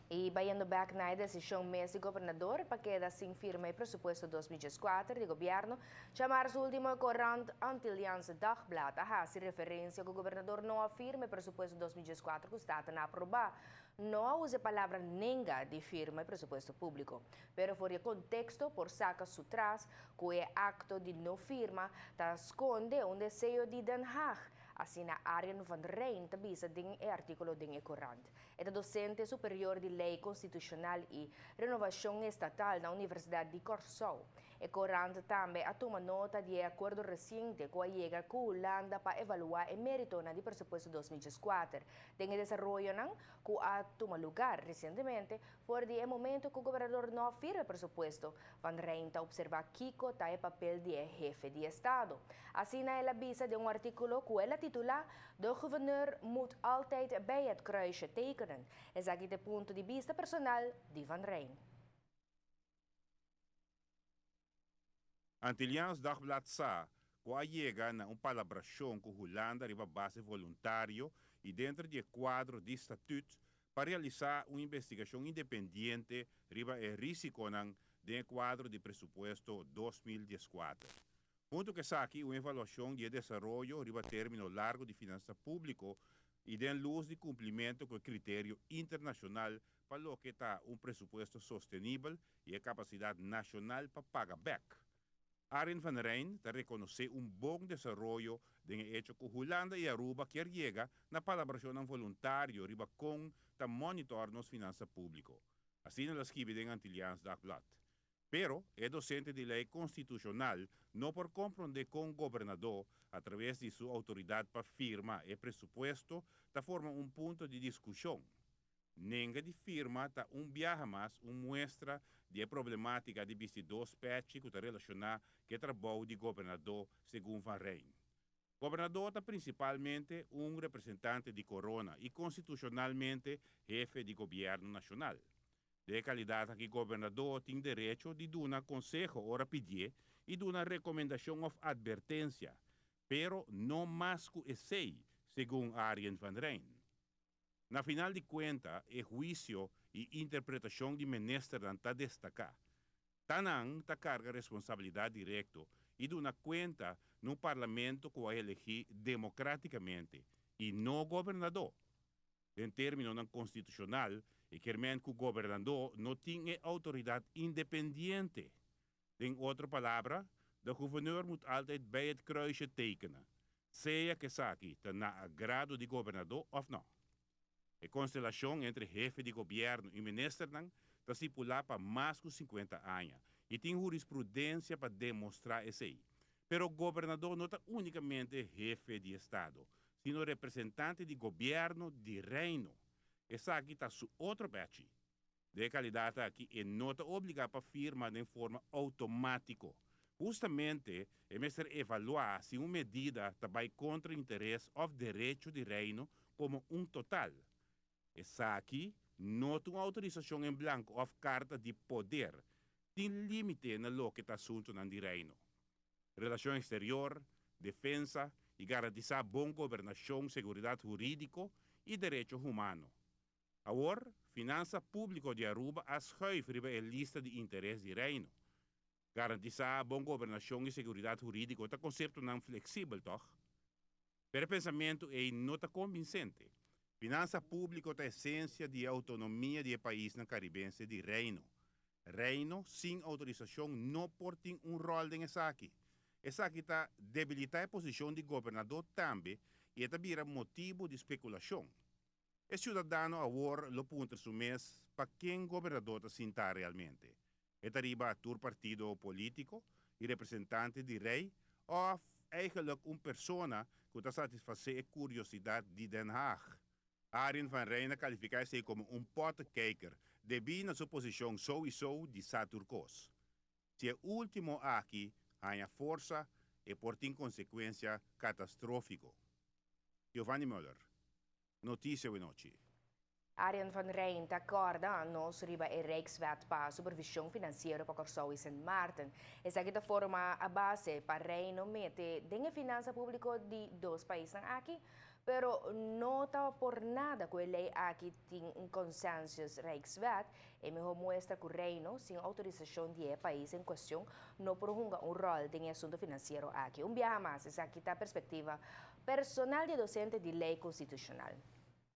E bayando back na decisão mês de governador para queda sem firma e presupuesto 2024 do governo, chamar o último corrente Antilliaanse Dagblad a se referência que o governador não afirma o presupuesto 2024 que está na aprovar. Não usa a palavra nenga de firma e presupuesto público, pero for o contexto por saca sutras que o acto de não firma está esconde desejo de Den Haag. Assim, a Arjen van Rijn tabisa din e artículo din e corrente. É docente superior de Lei Constitucional e Renovação Estatal na Universidade de Curaçao. E corrente também toma nota de acordo recente com a IEGA com a Holanda para avaliar o mérito na de presupuesto 2024. Tem desenvolvimento não que a toma lugar recentemente, por de momento que o governador não firma presupuesto. Van Rijn está observa Kiko está o papel de jefe de Estado. Assim, ela avisa de artículo que ela titula de gouverneur moet altijd bij het kruisje tekenen. Is aqui de ponto de vista personal de Van Rijn. Antilliaans Dagblad sa que chega na palabração com Holanda riba base voluntário e dentro do quadro de estatuto para realizar uma investigação independente riba o risco de quadro de presupuesto 2014. Ponto que sa aqui uma avaliação de desenvolvimento riba término largo de finanças público e den luz de cumprimento com o critério internacional para lo que está presupuesto sostenível e a capacidade nacional para pagar back. Arjen van Rijn te reconoce bom desenvolvimento de hecho que Holanda e Aruba quer llega na colaboração voluntário riba com ta monitor nos finanças público. Assim lo escribe en Antilliaans Dagblad. Pero é docente de lei constitucional não por compreender com o governador através de sua autoridade para firma e presupuesto ta forma ponto de discussão. Nenga de firma ta viaja mais muestra de problemática de dos patch que está relacionada com o trabalho de governador segundo Van Rijn. Governador está principalmente representante de Corona e constitucionalmente jefe de governo nacional. De qualidade que governador tem direito de dar um conselho ou pedir e dar uma recomendação ou advertência, pero não mais que esse, segundo Arjen van Rijn. Na final de contas, o juízo e interpretação de ministro está destacar. Tanang ta carga responsabilidade direta e dá conta no parlamento que vai eleger democraticamente e não governador. Em termos constitucional, e que o governador não tem autoridade independente. Em outra palavra, de gouverneur moet altijd bij het kruisje tekenen. Seja que aqui está na agrado de governador ou não. A constelação entre jefe de governo e ministro está estipulada para mais de 50 anos e tem jurisprudência para demonstrar isso aí. Pero o governador não está unicamente jefe de Estado, sino representante de governo de reino. Essa aqui está su outro batch. De qualidade aqui é nota obrigada para firma de forma automática. Justamente, é mestre evaluar se uma medida vai contra o interesse ou direito de reino como total. Essa aqui nota uma autorização em branco ou carta de poder. Tem limite na lo que está assunto no reino. Relação exterior, defesa e garantizar boa governação, segurança jurídica e direitos humanos. Agora, finanças públicas de Aruba schuiven riba a lista de interesse de reino. Garantizar boa governação e segurança jurídica é um conceito não flexível, toch? Pero o pensamento é nota convincente. Finanças públicas é a essência de autonomia do país na caribense de reino. Reino, sem autorização, não pode ter rol nessa aqui. Essa aqui está debilitar a posição de governador também e está vira motivo de especulação. O cidadão agora lo punta su mês para quem governador está sentar realmente. Está arriba a tur partido político e representante de rei ou eigenlijk persona que está satisfazer a curiosidade de Den Haag. Arjen van Rijn qualifica-se como pottekijker, devido na sua posição sowieso de Saturcos. Se o último aqui ganha força e por tem consequência catastrófico. Giovanni Müller. Notícia de noite. Arjen van Rijn está acordando sobre a Rijkswet para supervisão financeira para Curaçao e Sint Maarten. Essa aqui forma a base para o reino mete a finança pública de dois países aqui pero no estaba por nada que a lei aqui tem um consenso Rijkswet e mejor muestra que o reino, sem autorização de país em questão, não prolonga um rol em assunto financeiro aqui. Viaje mais, aqui está a perspectiva personal de docente de lei constitucional.